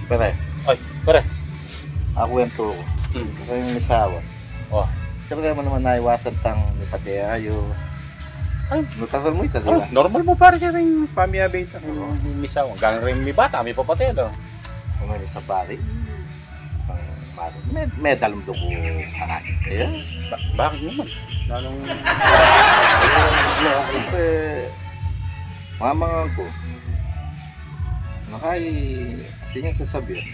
Pare. Ay, pare. Ako yung tuko. Ako yung misawa. Oh. Siyempre mo naman naiwasan tang may pati ayo. Ay, nutagal mo ito, di oh, ba? normal mo pare ka rin pamiyabay ito. Misaw. Hanggang rin may bata, may papatay, no? Kung may isang pari, medal mo doon ko kakakit kaya. Bakit naman? Nanong... Siyempre, mamangan ko, nakay, hindi niya sasabihin.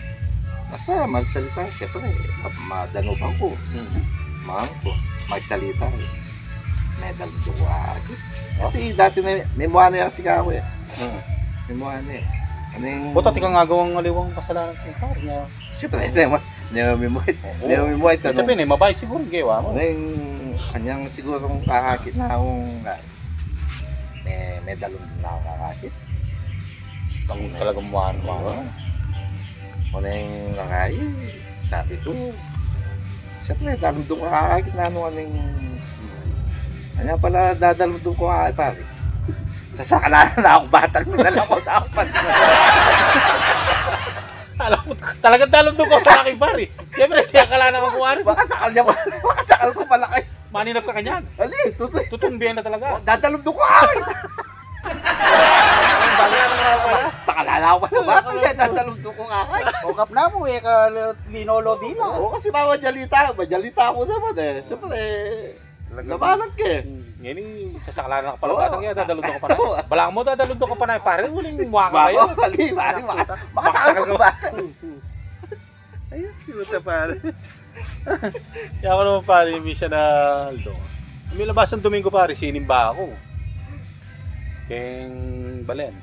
Basta magsalita, siyempre, madanuban ko. Mahang ko, magsalita. Medal mo doon ko kakakit. Kasi dati may mukha na yung sika ko eh. May mukha na eh. Puta, tika nga gawang aliwang kasalanan ko pare niya. Siyempre, hindi mo mimuhit. Hindi mo mimuhit. Ito pin eh, mabait siguro gawa mo. Kanyang sigurong kakakit na akong may dalong din na akong kakakit. Talagang mukha naman. Muna yung nakay, sabi ko, siyempre, dalong doon kakakit na ano kanya pala dadalong doon ko kakakit pare. Sasakalanan na ako batal mo na lang ako dapat. Alam mo, talagang dalong doon ko palaki pare. Siyempre, siya kalana ko kuwari. Makasakal niya pa, makasakal ko pala kayo. Maninap ka kanyan. Ali, Tutumbihan na talaga. dadalong doon ko kakakit. Sakalala ako pala batal kaya dadalong doon ko kakakit. Ukap na mo eh, linolo dila. Oo, kasi majalita ako naman eh. Siyempre, labanag ka eh. Ngayon, sasakalanan ka pala batang yan, dadalog ka pa na. Balang mo, dadalog ka pa na. Pare, huling mukha ka kayo. Makasakal ko ba? Ayun, sinuta pare. Kaya ako naman pare, may siya na Aldo. May labasan Domingo pare, sinimba ako. Keng Balen.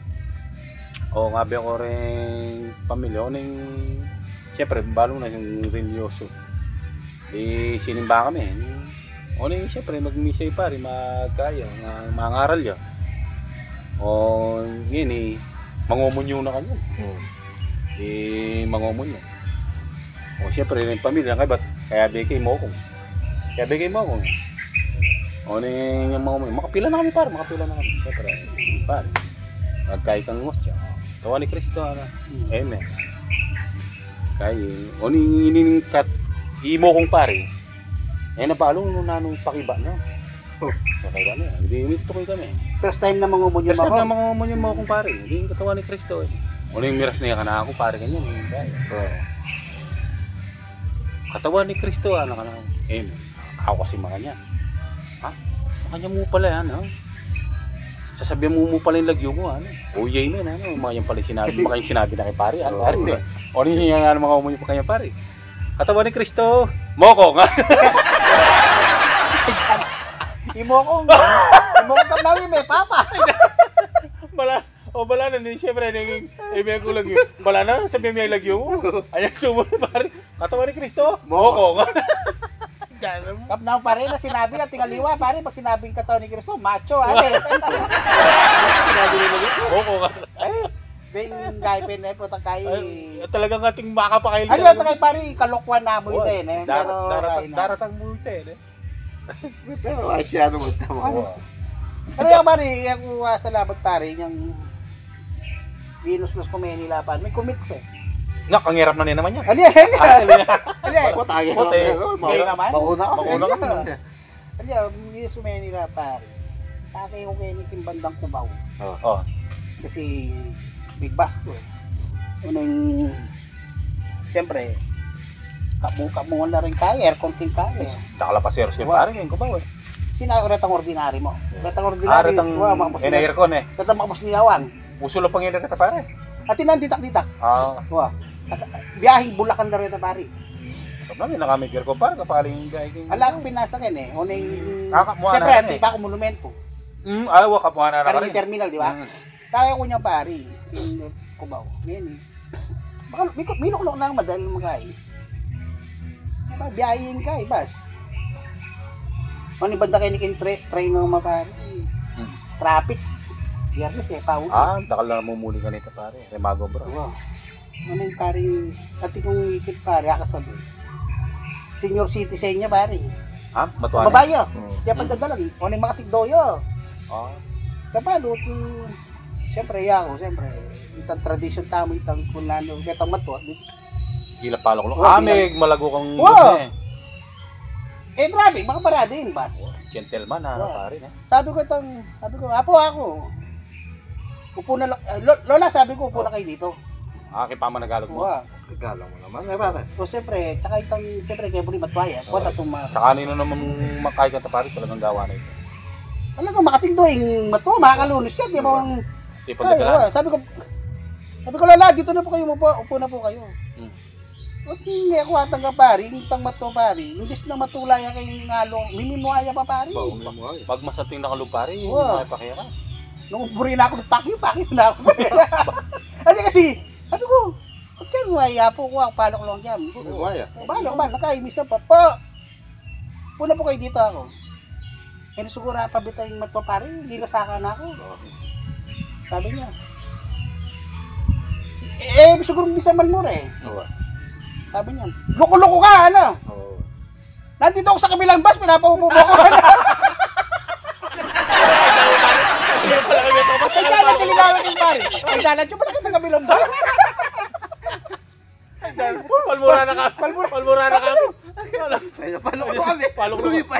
O nga ba ako rin pamilya. O nang, siyempre, balong na yung religyoso. Sinimba kami. O nang siyempre, mag-misay pare, magkaya, mangaral yan. O ngayon mangumunyo na kanya. Mangumunyo. O siyempre, yung pamilya, kaya bigay mo akong. O nang yung mangumunyo, makapila na kami pare, Siyempre, pare, magkaya kang ngos siya. Tawa ni Cristo, amen. Kaya, o nang imo kong pare, napalo nung nanong pakiba na. Pakiba na. Hindi tukoy kami. First time na mangumunyo mo. First time na mangumunyo mo akong pare. Hindi yung katawan ni Cristo. Ano yung miras na yan ka na ako pare ganyan. Katawan ni Cristo ka na. Ako kasi makanya. Ha? Makanya mo pala yan. Sasabihan mo pala yung lagyo mo. Uyay na yan. Mga yung pala sinabi na kay pare. O ano yung nga mga umunyo pa kanya pare. Katawan ni Cristo, moko nga. Imokong kamnawi may papa. Bala na din siyempre may ko lagyo. Bala na sabi may lagyo mo. Ayan sumo pare. Katawan ni Cristo, moko nga. Kapnaw pare na sinabi na tingaliwa pare pag sinabing katawan ni Cristo, macho ate. Sinabi ni lagyo, moko nga. Ding gay pinay po takay. Talagang ating makapakail. Ano takay pare kalokwan na mo ito pero daratang multe Pero asya naman tama. Pero yung pare, yung salamat pare yung Venus Los Comenila pa. May commit ko. Nak, ang hirap na naman yan. Ali. Potay naman. Mauna ka. Ali, Venus Comenila pare. Takay ko kay niking bandang Cubao. Kasi big bass ko. Unang siyempre kamu na rin kaya, aircon ting kaya. Nakalapasero siya pare ngayon ko ba? Sinauratang ordinary mo. Ratang ordinary. Aircon Tatang makabos niyawang. Uso lang pangyayon ka pare. At tinanditak-ditak. Biyahing Bulacan na rin na pare. Sabi na kami aircon pare kapaling gayeng. Ala akong pinasakin Unang siyempre hindi pa ako monumento. Kapuha na rin. Karing terminal, di ba? Kaya ko niya pare. Yung Cubao. Ngayon may luklok na ang madali mga biyahin ka bas. Ano yung banda kayo nikin train ng mga pare? Traffic. Biyernes pauli. Takal na namumuli ka nito pare. Remago bro. Ano yung pare, pati kong ikit pare, akasabi. Senior citizen niya pare. Matuwa na? Babayo. Kaya pagdadalang, ano yung mga tigdoyo. Ah. Kapalo, Siyempre, itang tradisyon tamo, itang kunano, itang matwa. Gila palok lo. Oh, May malago kang Wow. doon eh. Eh, grabe, mga parada yun, bas. Gentleman na Wow. pare na. Sabi ko, apo ako. Upo na lang, Lola, sabi ko, upo na kayo dito. Pa managalog mo. Wow. Regalo mo naman. Eh, bakit? So, siyempre, kaya po rin matwaya. Kwata itong mga, Tsaka nino naman makay ka pare talagang gawa na ito. talagang makatingdoing matwa, makakalunos yan, di ba? Tipon na dala. Sabi ko, Lola, dito na po kayo, upo na po kayo. Hmm. At hindi ako atang ka pari, itang matwa pari, imbis na matulay kayo ngalo, mimimuaya pa pari. Pag masating nakalog pare, Wow. may pakira. Nung puri na ako, pakyo na ako. Hindi kasi, sabi ko, huwag kayo maya po ko, palok lang dyan. Buwaya. Paano ba? Nakaimis na pa. Puna po kayo dito ako. Eh, siguro pabita yung matwa pare, linasaka na ako. Sabi niya. Siguro bisa malmura eh. Oo. Sabi niya, loko-loko ka, ano? Oo. Nandito ako sa kabilang bus, pinapaupo mo ako. Ay, dalat yung ligawin yung pare. Ay, dalat yung pala kita kabilang bus. Palmura na kami. Ay, napalok mo kami.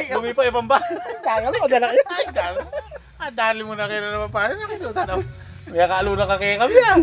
Lumipay ibang ba? Kaya mo, dala kayo. Dali mo na kayo na naman pare. May akalo na kakaya kami ah.